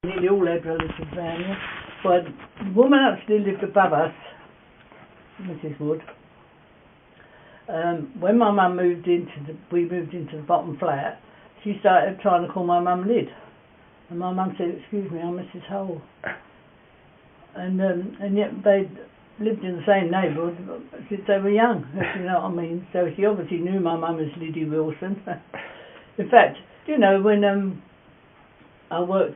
Nearly all had relatives around here. But the woman actually lived above us, Mrs. Wood. When my mum we moved into the bottom flat, she started trying to call my mum Lyd. And my mum said, "Excuse me, I'm Mrs. Hole." And yet they lived in the same neighbourhood since they were young, if you know what I mean. So she obviously knew my mum as Liddy Wilson. In fact, you know, when I was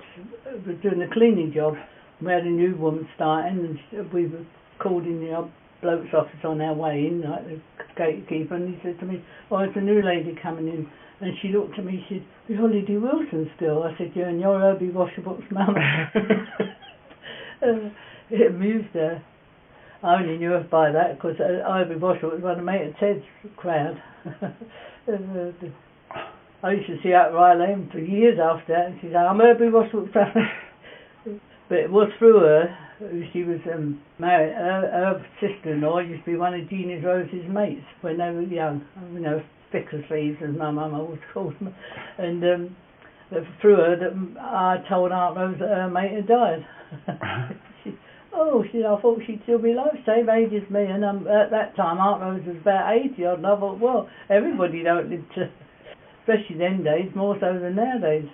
doing the cleaning job, we had a new woman starting, and we were called in the bloke's office on our way in, like the gatekeeper, and he said to me, "Oh, it's a new lady coming in." And she looked at me, she said, "You're Liddy Wilson still?" I said, "Yeah, and you're Herbie Washerbook's mum." It amused her. I only knew her by that because Herbie Washerbook was one of mate of Ted's crowd. I used to see her at Rye Lane for years after that, and she said, "I'm Herbie Washerbook's mum." But it was through her. She was married. Her sister-in-law used to be one of Jeannie Rose's mates when they were young. You know, thicker sleeves, as my mum always called them. And through her, that I told Aunt Rose that her mate had died. She said, "I thought she'd still be alive, same age as me." And at that time, Aunt Rose was about 80 odd, and I thought, well, everybody don't live to, especially them days, more so than nowadays.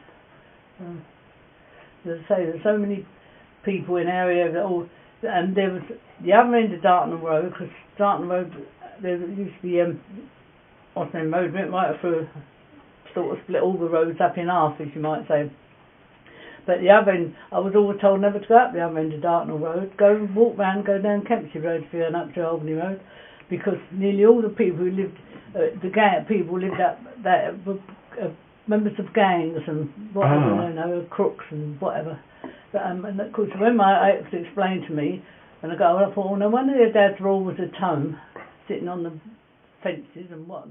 As I say, there's so many people in area that all, and there was the other end of Dartnel Road, because Dartnel Road, there used to be Austin Road went right through, sort of split all the roads up in half, as you might say. But the other end, I was always told never to go up the other end of Dartnel Road. Go walk round, go down Kempsey Road if you're going up to Albany Road, because nearly all the people who lived, the gang people lived up there were members of gangs and whatever, you know, crooks and whatever. But, and of course, when my ex explained to me, and I thought, well, no wonder their dads were always at home, sitting on the fences and what.